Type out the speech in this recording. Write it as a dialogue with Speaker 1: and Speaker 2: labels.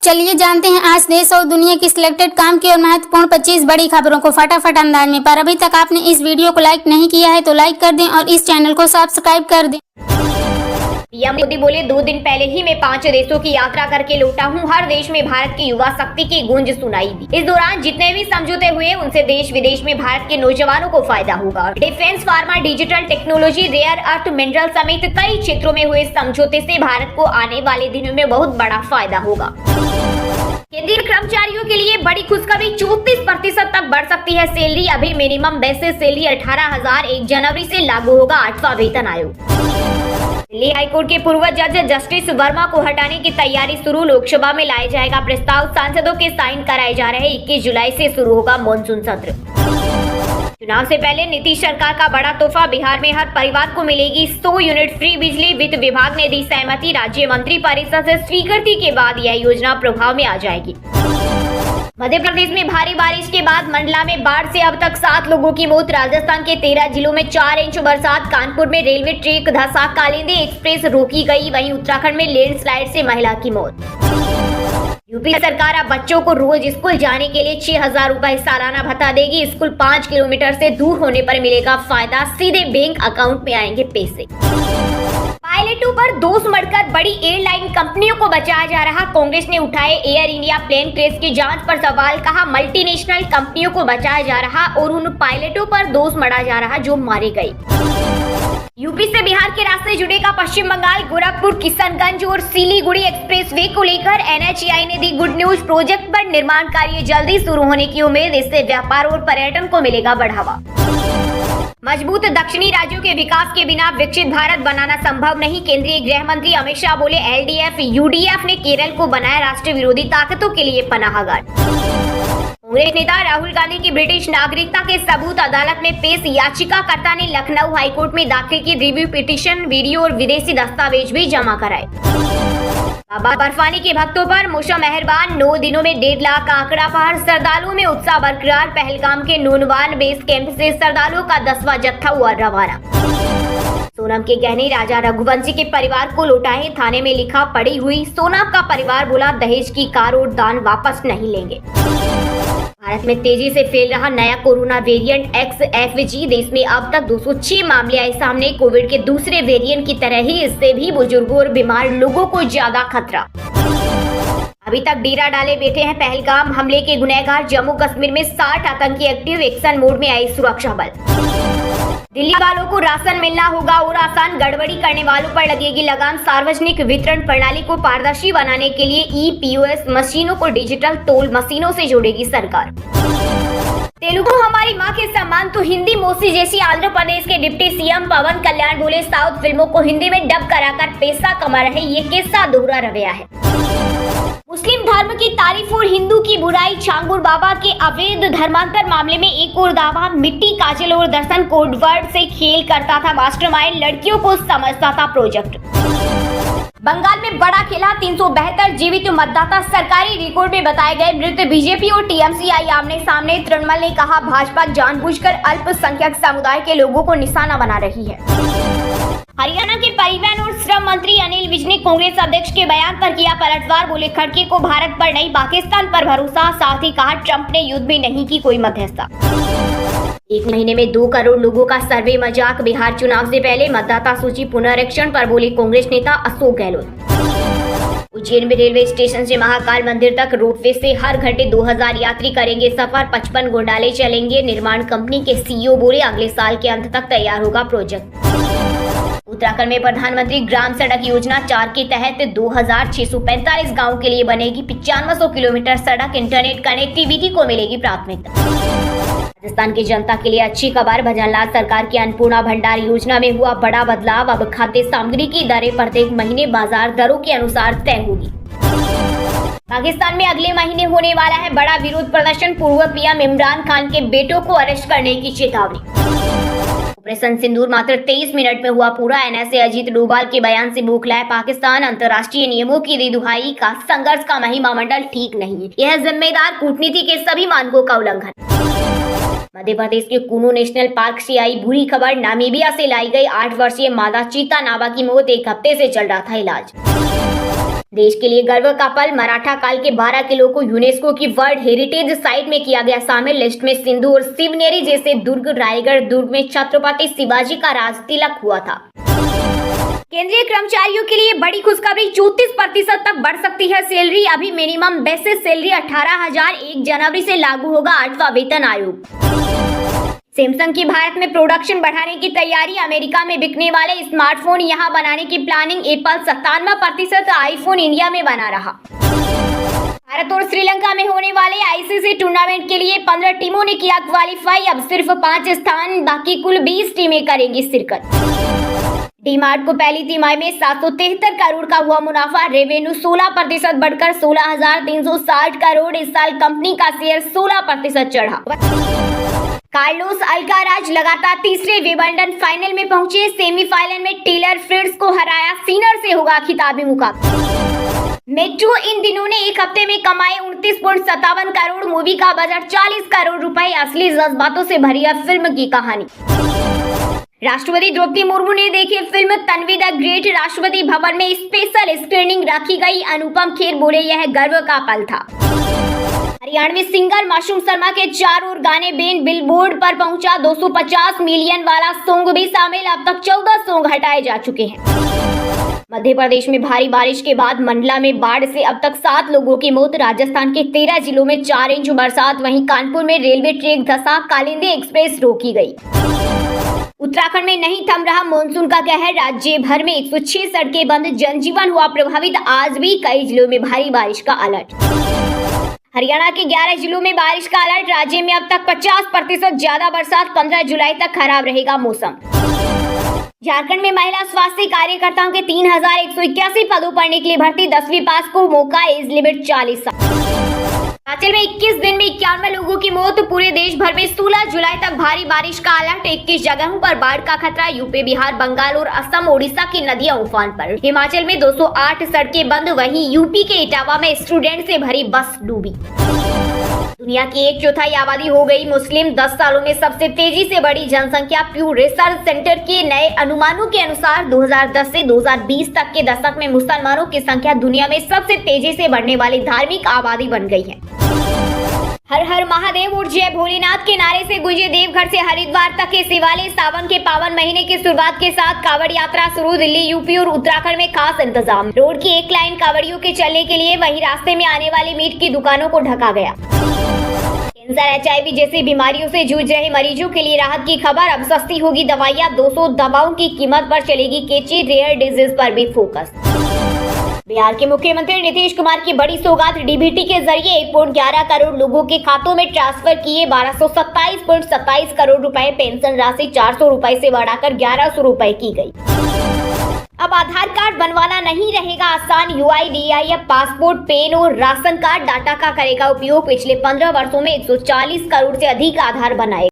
Speaker 1: चलिए जानते हैं आज देश और दुनिया की सिलेक्टेड काम की और महत्वपूर्ण 25 बड़ी खबरों को फटाफट अंदाज में। पर अभी तक आपने इस वीडियो को लाइक नहीं किया है तो लाइक कर दें और इस चैनल को सब्सक्राइब कर दें।
Speaker 2: पीएम मोदी बोले 2 दिन पहले ही मैं 5 देशों की यात्रा करके लौटा हूँ। हर देश में भारत की युवा शक्ति की गूंज सुनाई दी। इस दौरान जितने भी समझौते हुए उनसे देश विदेश में भारत के नौजवानों को फायदा होगा। Defence, pharma, digital technology, rare earth mineral समेत कई क्षेत्रों में हुए समझौते से भारत को आने वाले दिनों में बहुत बड़ा फायदा होगा। केंद्रीय कर्मचारियों के लिए बड़ी खुशखबरी, 34% तक बढ़ सकती है सैलरी। अभी मिनिमम बेसिस सैलरी 18,000 1 जनवरी से लागू होगा 8वां वेतन आयोग। दिल्ली हाईकोर्ट के पूर्व जज जस्टिस वर्मा को हटाने की तैयारी शुरू, लोकसभा में लाया जाएगा प्रस्ताव। सांसदों के साइन कराए जा रहे। 21 जुलाई से शुरू होगा मॉनसून सत्र। चुनाव से पहले नीतीश सरकार का बड़ा तोहफा, बिहार में हर परिवार को मिलेगी 100 यूनिट फ्री बिजली। वित्त विभाग ने दी सहमति, राज्य मंत्री परिषद से स्वीकृति के बाद यह योजना प्रभाव में आ जाएगी। मध्य प्रदेश में भारी बारिश के बाद मंडला में बाढ़ से अब तक 7 लोगों की मौत। राजस्थान के 13 जिलों में 4 इंच बरसात। कानपुर में रेलवे ट्रैक धंसा, कालिंदी एक्सप्रेस रोकी गई। वहीं उत्तराखंड में लैंडस्लाइड से महिला की मौत। यूपी सरकार अब बच्चों को रोज स्कूल जाने के लिए 6,000 रुपए सालाना भत्ता देगी। स्कूल 5 किलोमीटर से दूर होने पर मिलेगा फायदा, सीधे बैंक अकाउंट में आएंगे पैसे। पायलटों पर दोष मढ़कर बड़ी एयरलाइन कंपनियों को बचाया जा रहा। कांग्रेस ने उठाए एयर इंडिया प्लेन क्रैश की जांच पर सवाल, कहा मल्टीनेशनल कंपनियों को बचाया जा रहा और उन पायलटों पर दोष मढ़ा जा रहा जो मारे गए। यूपी से बिहार के रास्ते जुड़ेगा पश्चिम बंगाल। गोरखपुर, किशनगंज और सिलीगुड़ी एक्सप्रेसवे को लेकर एनएचएआई ने दी गुड न्यूज। प्रोजेक्ट पर निर्माण कार्य जल्दी शुरू होने की उम्मीद। इससे व्यापार और पर्यटन को मिलेगा बढ़ावा। मजबूत दक्षिणी राज्यों के विकास के बिना विकसित भारत बनाना संभव नहीं। केंद्रीय गृह मंत्री अमित शाह बोले, एलडीएफ यूडीएफ ने केरल को बनाया राष्ट्रीय विरोधी ताकतों के लिए पनाहगार। कांग्रेस नेता राहुल गांधी की ब्रिटिश नागरिकता के सबूत अदालत में पेश। याचिकाकर्ता ने लखनऊ हाईकोर्ट में दाखिल की रिव्यू पिटीशन, वीडियो और विदेशी दस्तावेज भी जमा कराए। बाबा बर्फानी के भक्तों पर मौसम मेहरबान, 9 दिनों में 1.5 लाख का आंकड़ा पार। श्रद्धालुओं में उत्साह बरकरार। पहलगाम के नूनवान बेस कैंप से श्रद्धालुओं का 10वां जत्था हुआ रवाना। सोनम के गहने राजा रघुवंशी के परिवार को लौटाए। थाने में लिखा पड़ी हुई। सोनम का परिवार बोला, दहेज की कार और दान वापस नहीं लेंगे। भारत में तेजी से फैल रहा नया कोरोना वेरिएंट XFG। देश में अब तक 206 मामले आए सामने। कोविड के दूसरे वेरिएंट की तरह ही इससे भी बुजुर्गों और बीमार लोगों को ज्यादा खतरा। अभी तक डेरा डाले बैठे हैं पहलगाम हमले के गुनहगार। जम्मू कश्मीर में 60 आतंकी एक्टिव, एक्शन मोड में आई सुरक्षा बल। दिल्ली वालों को राशन मिलना होगा और आसान, गड़बड़ी करने वालों पर लगेगी लगाम। सार्वजनिक वितरण प्रणाली को पारदर्शी बनाने के लिए EPOS मशीनों को डिजिटल टोल मशीनों से जोड़ेगी सरकार। तेलुगु हमारी माँ के सम्मान तो हिंदी मौसी जैसी। आंध्र प्रदेश के डिप्टी सीएम पवन कल्याण बोले, साउथ फिल्मों को हिंदी में डब कराकर पैसा कमा रहे, ये कैसा दोहरा रवैया है। मुस्लिम धर्म की तारीफ और हिंदू की बुराई। छांगुर बाबा के अवैध धर्मांतर मामले में एक और दावा, मिट्टी, काजल और दर्शन कोडवर्ड से खेल करता था मास्टरमाइंड, लड़कियों को समझता था प्रोजेक्ट। बंगाल में बड़ा खेला, 372 जीवित मतदाता सरकारी रिकॉर्ड में बताए गए मृत। बीजेपी और टीएमसी आई आमने सामने। तृणमूल ने कहा, भाजपा जानबूझकर अल्पसंख्यक समुदाय के लोगों को निशाना बना रही है। हरियाणा के परिवहन और श्रम मंत्री अनिल विज ने कांग्रेस अध्यक्ष के बयान पर किया पलटवार। बोले, खड़गे को भारत पर नहीं पाकिस्तान पर भरोसा। साथ ही कहा, ट्रंप ने युद्ध में नहीं की कोई मध्यस्थता। 1 महीने में 2 करोड़ लोगों का सर्वे मजाक। बिहार चुनाव से पहले मतदाता सूची पुनरीक्षण पर बोले कांग्रेस नेता अशोक गहलोत। उज्जैन में रेलवे स्टेशन से महाकाल मंदिर तक रोपवे से हर घंटे 2000 यात्री करेंगे सफर। 55 गोंडाले चलेंगे। निर्माण कंपनी के सीईओ बोले, अगले साल के अंत तक तैयार होगा प्रोजेक्ट। उत्तराखंड में प्रधानमंत्री ग्राम सड़क योजना 4 के तहत 2645 गाँव के लिए बनेगी 9500 किलोमीटर सड़क। इंटरनेट कनेक्टिविटी को मिलेगी प्राथमिकता। राजस्थान की जनता के लिए अच्छी खबर, भजनलाल सरकार की अन्नपूर्णा भंडार योजना में हुआ बड़ा बदलाव। अब खाद्य सामग्री की दरें प्रत्येक महीने बाजार दरों के अनुसार तय होगी। पाकिस्तान में अगले महीने होने वाला है बड़ा विरोध प्रदर्शन। पूर्व पीएम इमरान खान के बेटों को अरेस्ट करने की चेतावनी। ऑपरेशन सिंदूर मात्र 23 मिनट में हुआ पूरा। एनएसए अजीत डोभाल के बयान से बौखलाया पाकिस्तान। अंतर्राष्ट्रीय नियमों की दी दुहाई का संघर्ष का महिमा मंडल ठीक नहीं, यह जिम्मेदार कूटनीति के सभी मानकों का उल्लंघन। मध्य प्रदेश के कुनो नेशनल पार्क से आई बुरी खबर। नामीबिया से लाई गई 8 वर्षीय मादा चीता नावा की मौत। 1 हफ्ते से चल रहा था इलाज। देश के लिए गर्व का पल, मराठा काल के 12 किलों को यूनेस्को की वर्ल्ड हेरिटेज साइट में किया गया शामिल। लिस्ट में सिंधु और शिवनेरी जैसे दुर्ग, रायगढ़ दुर्ग में छत्रपति शिवाजी का राज तिलक हुआ था। केंद्रीय कर्मचारियों के लिए बड़ी खुशखबरी, 34% तक बढ़ सकती है सैलरी। अभी मिनिमम बेसिस सैलरी 18,000, 1 जनवरी से लागू होगा 8वां वेतन आयोग। सैमसंग की भारत में प्रोडक्शन बढ़ाने की तैयारी, अमेरिका में बिकने वाले स्मार्टफोन यहां बनाने की प्लानिंग। एप्पल 97% आईफोन इंडिया में बना रहा। भारत और श्रीलंका में होने वाले आईसीसी टूर्नामेंट के लिए 15 टीमों ने किया क्वालिफाई। अब सिर्फ 5 स्थान बाकी, कुल 20 टीमें करेंगी शिरकत। डीमार्ट को पहली तिमाही में 773 करोड़ का हुआ मुनाफा। रेवेन्यू 16% बढ़कर 16,360 करोड़। इस साल कंपनी का शेयर 16% चढ़ा। कार्लोस अल्काराज लगातार तीसरे विंबलडन फाइनल में पहुंचे। सेमीफाइनल में टेलर फ्रिट्ज को हराया। सिनर से होगा खिताबी मुकाबला। मेट्रो इन दिनों ने एक हफ्ते में कमाए 29.57 करोड़। मूवी का बजट 40 करोड़ रुपए। असली जज्बातों से भरी है फिल्म की कहानी। राष्ट्रपति द्रौपदी मुर्मू ने देखी film Tanvi the great. Rashtrapati Bhavan में स्पेशल स्क्रीनिंग रखी गई। अनुपम खेर बोले, यह गर्व का पल था। हरियाणवी सिंगर मासूम शर्मा के 4 और गाने बेन बिलबोर्ड पर पहुंचा। 250 मिलियन वाला सॉन्ग भी शामिल। अब तक 14 सॉन्ग हटाए जा चुके हैं। मध्य प्रदेश में भारी बारिश के बाद मंडला में बाढ़ से अब तक 7 लोगों की मौत। राजस्थान के 13 जिलों में 4 इंच बरसात। वहीं कानपुर में रेलवे ट्रैक धंसा। कालिंदी एक्सप्रेस रोकी गई। उत्तराखंड में नहीं थम रहा मानसून का कहर। राज्य भर में 106 सड़कें बंद, जनजीवन हुआ प्रभावित। आज भी कई जिलों में भारी बारिश का अलर्ट। हरियाणा के 11 जिलों में बारिश का अलर्ट। राज्य में अब तक 50% ज्यादा बरसात। 15 जुलाई तक खराब रहेगा मौसम। झारखंड में महिला स्वास्थ्य कार्यकर्ताओं के 3,181 पदों पढ़ने के लिए भर्ती। 10वीं पास को मौका। एज लिमिट 40 साल। हिमाचल में 21 दिन में 91 लोगों की मौत। पूरे देश भर में 16 जुलाई तक भारी बारिश का अलर्ट। 21 जगहों पर बाढ़ का खतरा। यूपी, बिहार, बंगाल और असम, ओडिशा की नदियां उफान पर। हिमाचल में 208 सड़कें बंद। वहीं यूपी के इटावा में स्टूडेंट से भरी बस डूबी। दुनिया की 1/4 आबादी हो गई मुस्लिम। 10 सालों में सबसे तेजी से बढ़ी जनसंख्या। प्यू रिसर्च सेंटर के नए अनुमानों के अनुसार 2010 से 2020 तक के दशक में मुसलमानों की संख्या दुनिया में सबसे तेजी से बढ़ने वाली धार्मिक आबादी बन गई है। हर हर महादेव और जय भोलेनाथ के नारे से गुंजे देवघर से हरिद्वार तक के शिवालय। सावन के पावन महीने की शुरुआत के साथ कांवड़ यात्रा शुरू। दिल्ली, यूपी और उत्तराखंड में खास इंतजाम। रोड की एक लाइन कांवड़ियों के चलने के लिए, वहीं रास्ते में आने वाली मीट की दुकानों को ढका गया। कैंसर, HIV जैसी बीमारियों से जूझ रहे मरीजों के लिए राहत की खबर। अब सस्ती होगी दवाइयाँ। 200 दवाओं की कीमत पर चलेगी कैची। रेयर डिजीज पर भी फोकस। बिहार के मुख्यमंत्री नीतीश कुमार की बड़ी सौगात। डीबीटी के जरिए 1.11 करोड़ लोगों के खातों में ट्रांसफर किए 1227.27 करोड़ रुपए। पेंशन राशि 400 रुपए से बढ़ाकर 1100 रुपए की गई। अब आधार कार्ड बनवाना नहीं रहेगा आसान। UIDAI अब पासपोर्ट, पेन और राशन कार्ड डाटा का करेगा उपयोग। पिछले 15 वर्षों में 140 करोड़ से अधिक आधार बनाए।